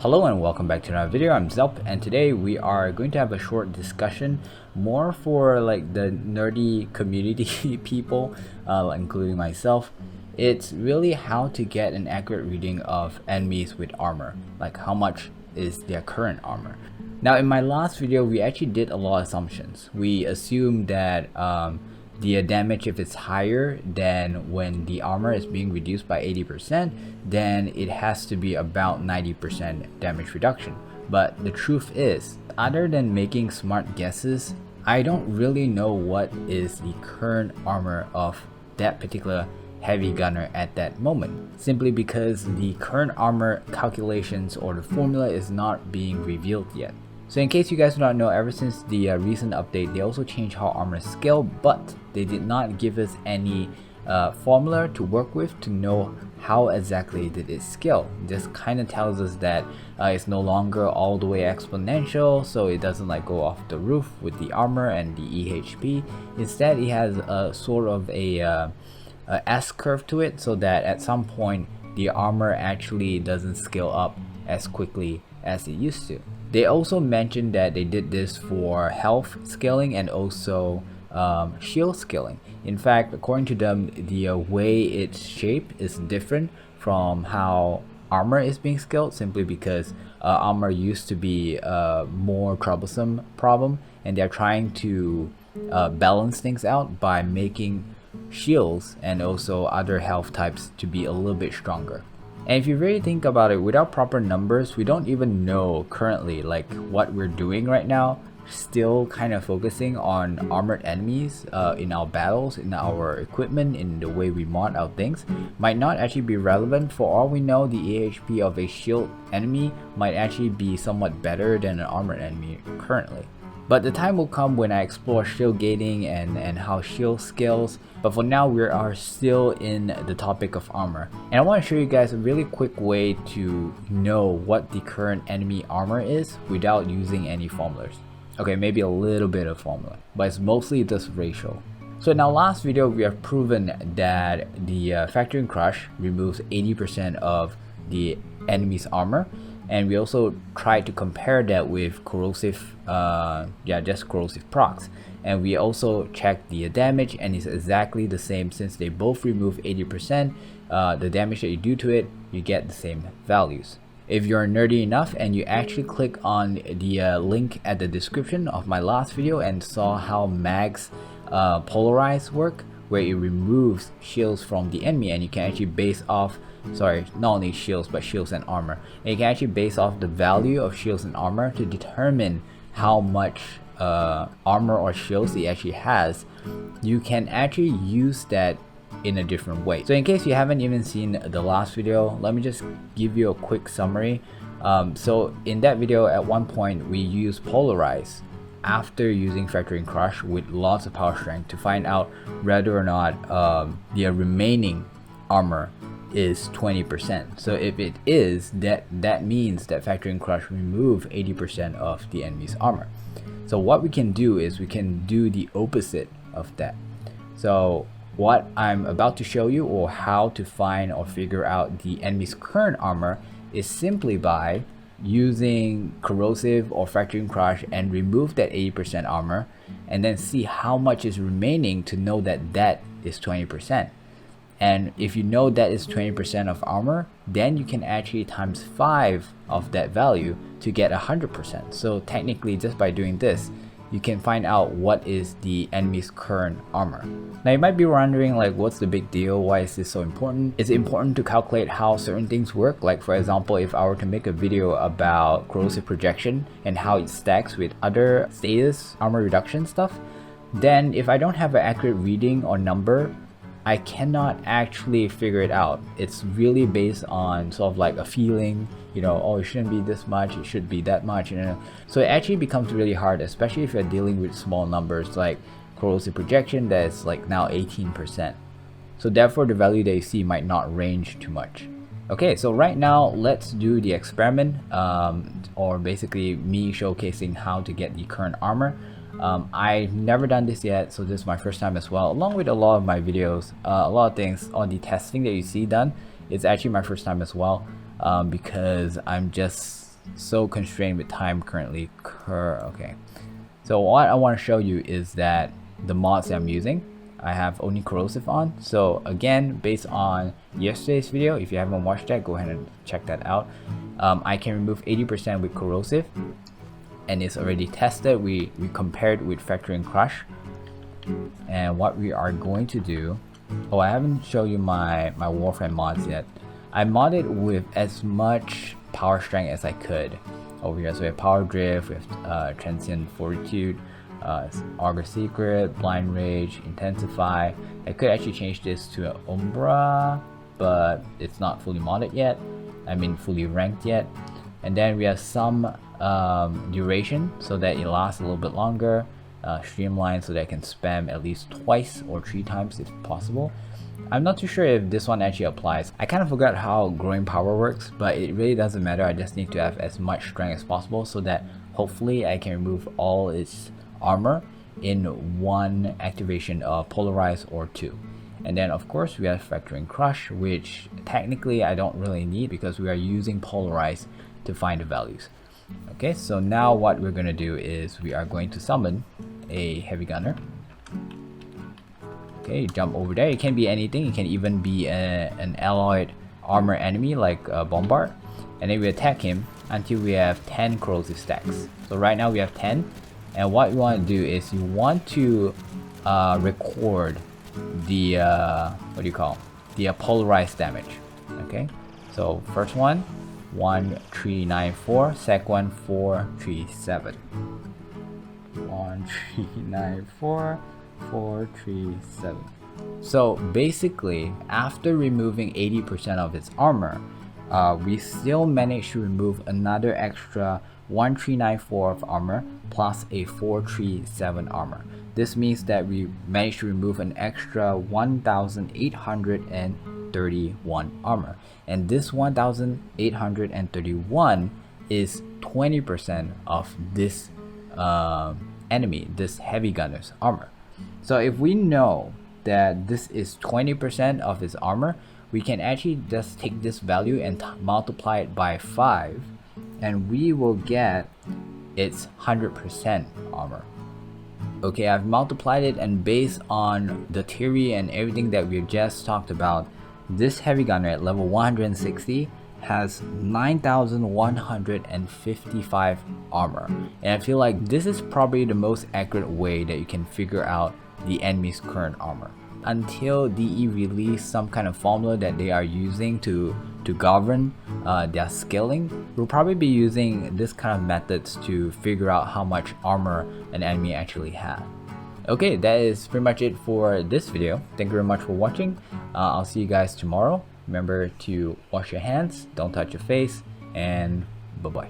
Hello and welcome back to another video. I'm Zelp, and today we are going to have a short discussion more for like the nerdy community people, including myself. It's really how to get an accurate reading of enemies with armor, like how much is their current armor. Now in my last video we actually did a lot of assumptions. We assumed that the damage, if it's higher than when the armor is being reduced by 80%, then it has to be about 90% damage reduction. But the truth is, other than making smart guesses, I don't really know what is the current armor of that particular heavy gunner at that moment, simply because the current armor calculations or the formula is not being revealed yet. So in case you guys do not know, ever since the recent update, they also changed how armor is scaled, but they did not give us any formula to work with to know how exactly did it scale. This kind of tells us that it's no longer all the way exponential, so it doesn't like go off the roof with the armor and the EHP. Instead, it has a sort of a S curve to it, so that at some point the armor actually doesn't scale up as quickly as it used to. They also mentioned that they did this for health scaling and also shield scaling. In fact, according to them, the way it's shaped is different from how armor is being scaled, simply because armor used to be a more troublesome problem, and they're trying to balance things out by making shields and also other health types to be a little bit stronger. And if you really think about it, without proper numbers, we don't even know currently like what we're doing right now. Still kind of focusing on armored enemies in our battles, in our equipment, in the way we mod our things, might not actually be relevant. For all we know, the AHP of a shield enemy might actually be somewhat better than an armored enemy currently. But the time will come when I explore shield gating and how shield scales. But for now, we are still in the topic of armor. And I want to show you guys a really quick way to know what the current enemy armor is without using any formulas. Okay, maybe a little bit of formula, but it's mostly this ratio. So in our last video, we have proven that the Factory Crush removes 80% of the enemy's armor. And we also tried to compare that with corrosive, just corrosive procs. And we also checked the damage, and it's exactly the same. Since they both remove 80%, the damage that you do to it, you get the same values. If you're nerdy enough and you actually click on the link at the description of my last video and saw how mags polarize work, where it removes shields from the enemy, and you can actually base off, not only shields but shields and armor, and you can actually base off the value of shields and armor to determine how much armor or shields it actually has. You can actually use that in a different way. So in case you haven't even seen the last video, let me just give you a quick summary. So in that video, at one point we used polarize after using Factory Crush with lots of power strength to find out whether or not the remaining armor is 20%. So if it is, that means that Factory Crush remove 80% of the enemy's armor. So what we can do is we can do the opposite of that. So what I'm about to show you, or how to find or figure out the enemy's current armor, is simply by using corrosive or Factory Crush and remove that 80% armor, and then see how much is remaining to know that that is 20%. And if you know that is 20% of armor, then you can actually times 5 of that value to get 100%. So technically, just by doing this, you can find out what is the enemy's current armor. Now you might be wondering, like, what's the big deal? Why is this so important? It's important to calculate how certain things work. Like for example, if I were to make a video about corrosive projection and how it stacks with other status armor reduction stuff, then if I don't have an accurate reading or number, I cannot actually figure it out. It's really based on sort of like a feeling, you know, oh, it shouldn't be this much, it should be that much, you know. So it actually becomes really hard, especially if you're dealing with small numbers like corrosive projection that's like now 18%. So therefore the value that you see might not range too much. Okay, so right now let's do the experiment, or basically me showcasing how to get the current armor. I've never done this yet, so this is my first time as well, along with a lot of my videos. A lot of things on the testing that you see done, it's actually my first time as well, because I'm just so constrained with time currently. Okay, so what I want to show you is that the mods that I'm using, I have only corrosive on. So again, based on yesterday's video, if you haven't watched that, go ahead and check that out. I can remove 80% with corrosive, and it's already tested. We compared with factory and crush, and what we are going to do, oh, I haven't shown you my Warframe mods yet. I modded with as much power strength as I could over here. So we have power drift, we have transient fortitude, augur secret, blind rage, intensify. I could actually change this to an umbra, but it's not fully modded yet, I mean fully ranked yet. And then we have some duration so that it lasts a little bit longer, streamline so that I can spam at least twice or 3 times if possible. I'm not too sure if this one actually applies. I kind of forgot how growing power works, but it really doesn't matter. I just need to have as much strength as possible so that hopefully I can remove all its armor in one activation of polarize or 2. And then of course we have factory and crush, which technically I don't really need because we are using polarize to find the values. Okay, so now what we're going to do is we are going to summon a heavy gunner. Okay, jump over there. It can be anything. It can even be an alloyed armor enemy like Bombard. And then we attack him until we have 10 corrosive stacks. So right now we have 10. And what you want to do is you want to record the what do you call the polarized damage. Okay, so first one 1394, second one 437. 1394, 437. So basically, after removing 80% of its armor, we still managed to remove another extra 1394 of armor plus a 437 armor. This means that we managed to remove an extra 1831 armor, and this 1831 is 20% of this enemy, this heavy gunner's armor. So if we know that this is 20% of his armor, we can actually just take this value and multiply it by 5, and we will get its 100% armor. Okay, I've multiplied it, and based on the theory and everything that we've just talked about, this heavy gunner at level 160 has 9155 armor, and I feel like this is probably the most accurate way that you can figure out the enemy's current armor. Until DE release some kind of formula that they are using to govern their scaling, we'll probably be using this kind of methods to figure out how much armor an enemy actually has. Okay, that is pretty much it for this video. Thank you very much for watching. I'll see you guys tomorrow. Remember to wash your hands, don't touch your face, and bye bye.